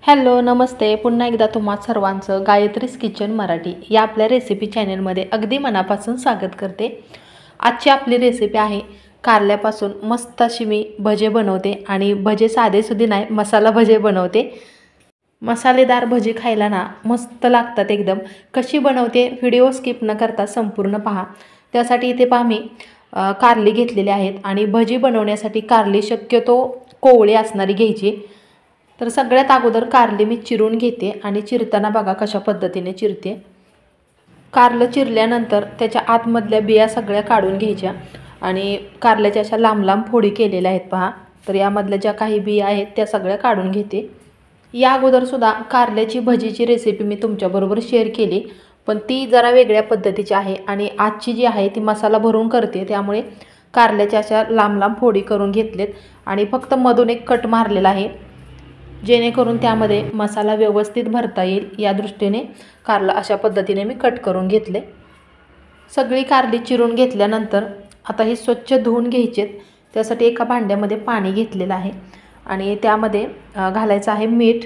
Hello नमस्ते, पुन्हा एकदा तुम्हा सर्वांचं गायत्रीज किचन मराठी या आपल्या रेसिपी चॅनलमध्ये अगदी मनापासून स्वागत करते। आजची आपली रेसिपी आहे कारल्यापासून मस्त अशी मी भजे बनवते आणि भजे साधेसुधी नाही, मसाला भजे बनवते। मसालेदार भजी खायला ना मस्त लागतात एकदम। कशी बनवते व्हिडिओ स्किप न करता संपूर्ण पहा। त्यासाठी इथे पहा मी कारली घेतलेली आहेत आणि भजी बनवण्यासाठी कारली शक्यतो कोवळी असणारी घ्यायची। तर सगळ्यात अगोदर कारली मी चिरून घेते आणि चिरताना बघा कशा पद्धतीने चिरते। कारलं चिरल्यानंतर त्याच्या आतमधल्या बिया सगळ्या काढून घ्यायच्या आणि कारल्याच्या अशा लांब लांब फोडी केलेल्या आहेत पहा। तर यामधल्या ज्या काही बिया आहेत त्या सगळ्या काढून घेते। या अगोदर सुद्धा कारल्याची भजीची रेसिपी मी तुमच्याबरोबर शेअर केली, पण ती जरा वेगळ्या पद्धतीची आहे आणि आजची जी आहे ती मसाला भरून करते। त्यामुळे कारल्याच्या अशा लांब लांब फोडी करून घेतलेत आणि फक्त मधून एक कट मारलेला आहे, जेणेकरून त्यामध्ये मसाला व्यवस्थित भरता येईल या दृष्टीने कारला अशा पद्धतीने मी कट करून घेतले। सगळी कारली चिरून घेतल्यानंतर आता ही स्वच्छ धुवून घ्यायचेत। त्यासाठी एका भांड्यामध्ये पाणी घेतलेलं आहे आणि त्यामध्ये घालायचं आहे मीठ।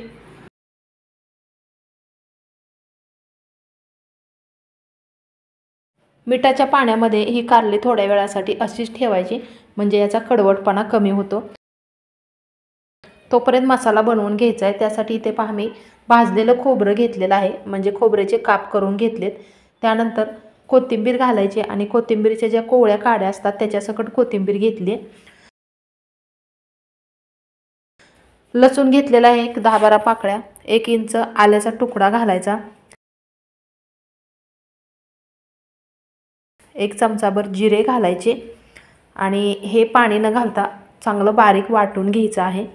मिठाच्या पाण्यामध्ये ही कारली थोड्या वेळासाठी अशीच ठेवायची, म्हणजे याचा कडवटपणा कमी होतो। तोपर्यंत मसाला बनवून घ्यायचा आहे। त्यासाठी इथे पहा मी भाजलेलं खोबरं घेतलेलं आहे, म्हणजे खोबऱ्याचे काप करून घेतलेत। त्यानंतर कोथिंबीर घालायची आणि कोथिंबीरच्या ज्या कोवळ्या काड्या असतात त्याच्यासकट कोथिंबीर घेतली। लसूण घेतलेला आहे एक 10-12 पाकळ्या, 1 इंच आल्याचा तुकडा घालायचा, 1 चमचाभर जिरे घालायचे आणि हे पाणी न घालता चांगलं बारीक वाटून घ्यायचं आहे।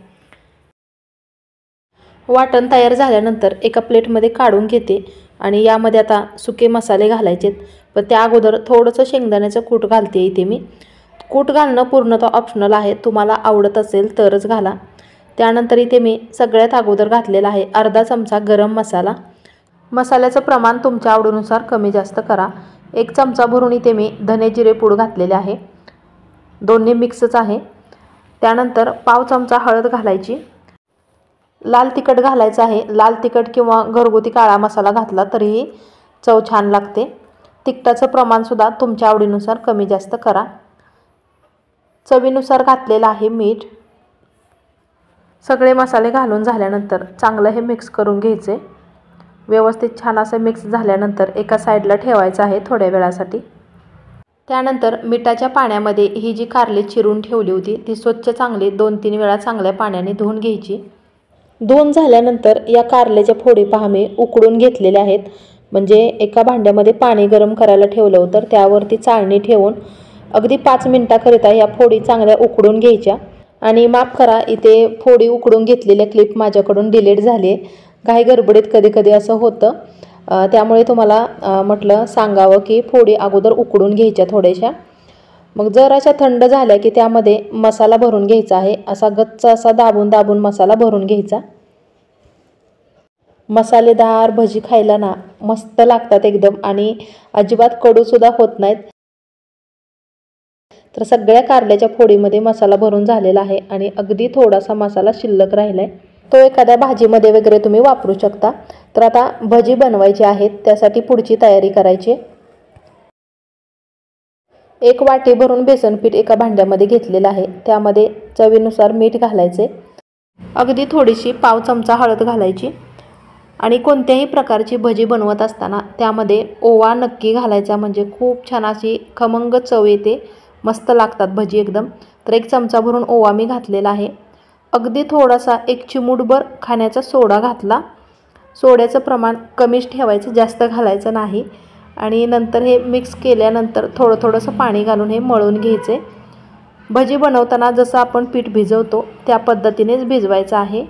वाटण तयार झाल्यानंतर एका प्लेटमध्ये काढून घेते आणि यामध्ये आता सुके मसाले घालायचेत। पण त्या अगोदर थोडंसं शेंगदाण्याचं कूट घालते इथे मी। कूट घालणं पूर्णतः ऑप्शनल आहे, तुम्हाला आवडत असेल तरच घाला। त्यानंतर इथे मी सगळ्यात अगोदर घातलेला आहे अर्धा चमचा गरम मसाला। मसाल्याचं प्रमाण तुमच्या आवडीनुसार कमी जास्त करा। 1 चमचा भरून इथे मी धने जिरे पूड घातलेले आहे, दोन्ही मिक्सच आहे। त्यानंतर पाव चमचा हळद घालायची, लाल तिखट घालायचं आहे। लाल तिखट किंवा घरगुती काळा मसाला घातला तरीही चव छान लागते। तिखटाचं प्रमाण सुद्धा तुमच्या आवडीनुसार कमी जास्त करा। चवीनुसार घातलेलं आहे मीठ। सगळे मसाले घालून झाल्यानंतर चांगलं हे मिक्स करून घ्यायचे। व्यवस्थित छान असं मिक्स झाल्यानंतर एका साईडला ठेवायचं आहे थोड्या वेळासाठी। त्यानंतर मिठाच्या पाण्यामध्ये ही जी कारली चिरून ठेवली होती ती स्वच्छ चांगली 2-3 वेळा चांगल्या पाण्याने धुवून घ्यायची। धुवून झाल्यानंतर या कारल्याच्या फोडी पहा मी उकडून घेतलेल्या आहेत, म्हणजे एका भांड्यामध्ये पाणी गरम करायला ठेवलं होतं, त्यावरती चाळणी ठेवून अगदी 5 मिनिटाकरिता या फोडी चांगल्या उकडून घ्यायच्या। आणि माफ करा, इथे फोडी उकडून घेतलेल्या क्लिप माझ्याकडून डिलीट झाली आहे, काही गडबडीत कधी कधी असं होतं, त्यामुळे तुम्हाला म्हटलं सांगावं की फोडी अगोदर उकडून घ्यायच्या थोड्याशा। मग जर अशा थंड झाल्या की त्यामध्ये मसाला भरून घ्यायचा आहे, असा गच्च असा दाबून दाबून मसाला भरून घ्यायचा। मसालेदार भजी खायला ना मस्त लागतात एकदम आणि अजिबात कडू सुद्धा होत नाहीत। तर सगळ्या कारल्याच्या फोडीमध्ये मसाला भरून झालेला आहे आणि अगदी थोडासा मसाला शिल्लक राहिलाय, तो एखाद्या भाजीमध्ये वगैरे तुम्ही वापरू शकता। तर आता भजी बनवायची आहेत, त्यासाठी पुढची तयारी करायची। 1 वाटी भरून बेसन पीठ एका भांड्यामध्ये घेतलेलं आहे, त्यामध्ये चवीनुसार मीठ घालायचे, अगदी थोडीशी पाव चमचा हळद घालायची आणि कोणत्याही प्रकारची भजी बनवत असताना त्यामध्ये ओवा नक्की घालायचा, म्हणजे खूप छान अशी खमंग चव येते, मस्त लागतात भजी एकदम। तर 1 चमचा भरून ओवा मी घातलेला आहे। अगदी थोडासा 1 चिमूटभर खाण्याचा सोडा घातला, सोड्याचं प्रमाण कमीच ठेवायचं, जास्त घालायचं नाही। आणि नंतर हे मिक्स केल्यानंतर थोडंसं पाणी घालून हे मळून घ्यायचे। भजी बनवताना जसं आपण पीठ भिजवतो त्या पद्धतीनेच भिजवायचं आहे।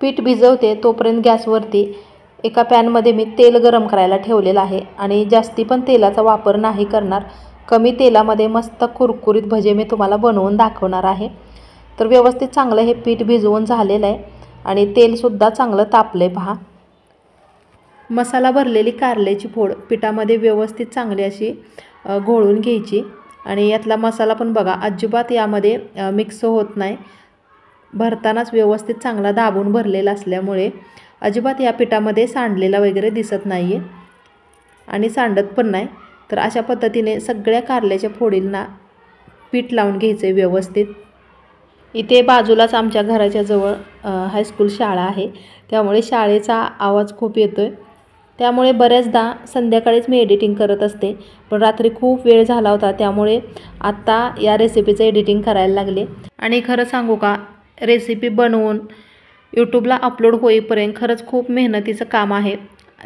पीठ भिजवते तोपर्यंत गॅसवरती एका पॅनमध्ये मी तेल गरम करायला ठेवलेलं आहे आणि जास्ती पण तेलाचा वापर नाही करणार, कमी तेलामध्ये मस्त कुरकुरीत भजे मी तुम्हाला बनवून दाखवणार आहे। तर व्यवस्थित चांगलं हे पीठ भिजवून झालेलं आहे आणि तेलसुद्धा चांगलं तापलं आहे पहा। मसाला भरलेली कारल्याची फोड पिठामध्ये व्यवस्थित चांगली अशी घोळून घ्यायची आणि यातला मसाला पण बघा अजिबात यामध्ये मिक्स होत नाही, भरतानाच व्यवस्थित चांगला दाबून भरलेला असल्यामुळे अजिबात या पिठामध्ये सांडलेला वगैरे दिसत नाही आहे आणि सांडत पण नाही। तर अशा पद्धतीने सगळ्या कारल्याच्या फोडींना पीठ लावून घ्यायचे व्यवस्थित। इथे बाजूलाच आमच्या घराच्या जवळ हायस्कूल शाळा आहे, त्यामुळे शाळेचा आवाज खूप येतोय। त्यामुळे बऱ्याचदा संध्याकाळीच मी एडिटिंग करत असते, पण रात्री खूप वेळ झाला होता, त्यामुळे आत्ता या रेसिपीचं एडिटिंग करायला लागले। आणि खरं सांगू का, रेसिपी बनवून यूट्यूबला अपलोड होईपर्यंत खरंच खूप मेहनतीचं काम आहे।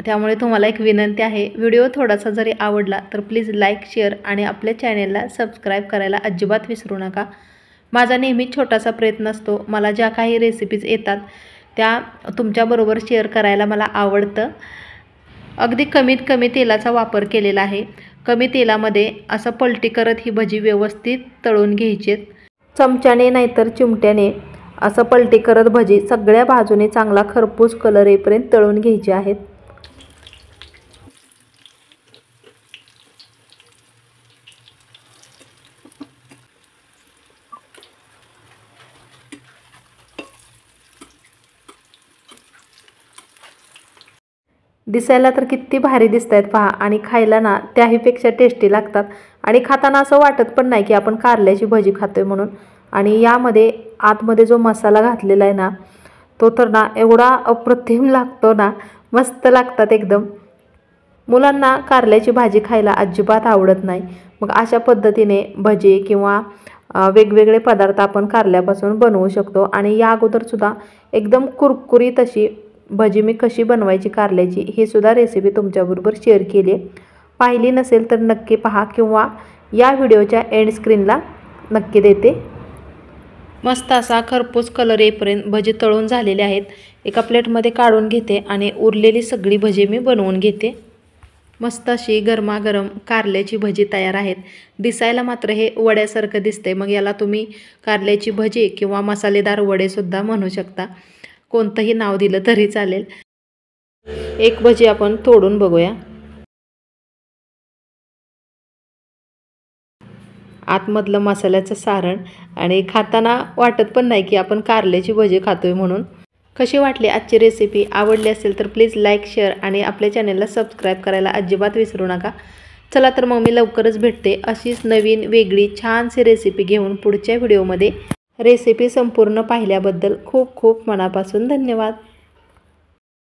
त्यामुळे तुम्हाला एक विनंती आहे, व्हिडिओ थोडासा जरी आवडला तर प्लीज लाईक, शेअर आणि आपल्या चॅनेलला सबस्क्राईब करायला अजिबात विसरू नका। माझा नेहमीच छोटासा प्रयत्न असतो, मला ज्या काही रेसिपीज येतात त्या तुमच्याबरोबर शेअर करायला मला आवडतं। अगदी कमीत कमी तेलाचा वापर केलेला आहे। कमी तेलामध्ये असं पलटी करत ही भजी व्यवस्थित तळून घ्यायची। चमच्याने नाहीतर चिमट्याने असं पलटी करत भजी सगळ्या बाजूने चांगला खरपूस कलर येईपर्यंत तळून घ्यायची आहेत। दिसायला तर किती भारी दिसतायत पहा, आणि खायला ना त्याहीपेक्षा टेस्टी लागतात। आणि खाताना असं वाटत पण नाही की आपण कारल्याची भजी खातोय म्हणून। आणि यामध्ये आतमध्ये जो मसाला घातलेला आहे ना, तो तर ना एवढा अप्रतिम लागतो ना, मस्त लागतात एकदम। मुलांना कारल्याची भाजी खायला अजिबात आवडत नाही, मग अशा पद्धतीने भजी किंवा वेगवेगळे पदार्थ आपण कारल्यापासून बनवू शकतो। आणि या अगोदरसुद्धा एकदम कुरकुरीत अशी भजी मी कशी बनवायची कारल्याची हे सुद्धा रेसिपी तुमच्याबरोबर शेअर केली आहे। पाहिली नसेल तर नक्की पहा, किंवा या व्हिडिओच्या एंड स्क्रीनला नक्की देते। मस्त असा खरपूस कलर येईपर्यंत भजी तळून झालेले आहेत। एका प्लेटमध्ये काढून घेते आणि उरलेली सगळी भजी मी बनवून घेते। मस्त अशी गरमागरम कारल्याची भजी तयार आहेत। दिसायला मात्र हे वड्यासारखं दिसते, मग याला तुम्ही कारल्याची भजी किंवा मसालेदार वडेसुद्धा म्हणू शकता, कोणतंही नाव दिलं तरी चालेल। एक भजी आपण तोडून बघूया। आतमधलं मसाल्याचं सारण, आणि खाताना वाटत पण नाही की आपण कारल्याची भजी खातोय म्हणून। कशी वाटली आजची रेसिपी? आवडली असेल तर प्लीज लाईक, शेअर आणि आपल्या चॅनेलला सबस्क्राईब करायला अजिबात विसरू नका। चला तर मग मी लवकरच भेटते अशीच नवीन वेगळी छानशी रेसिपी घेऊन पुढच्या व्हिडिओमध्ये। रेसिपी संपूर्ण पाहिल्याबद्दल खूप खूप मनापासून धन्यवाद।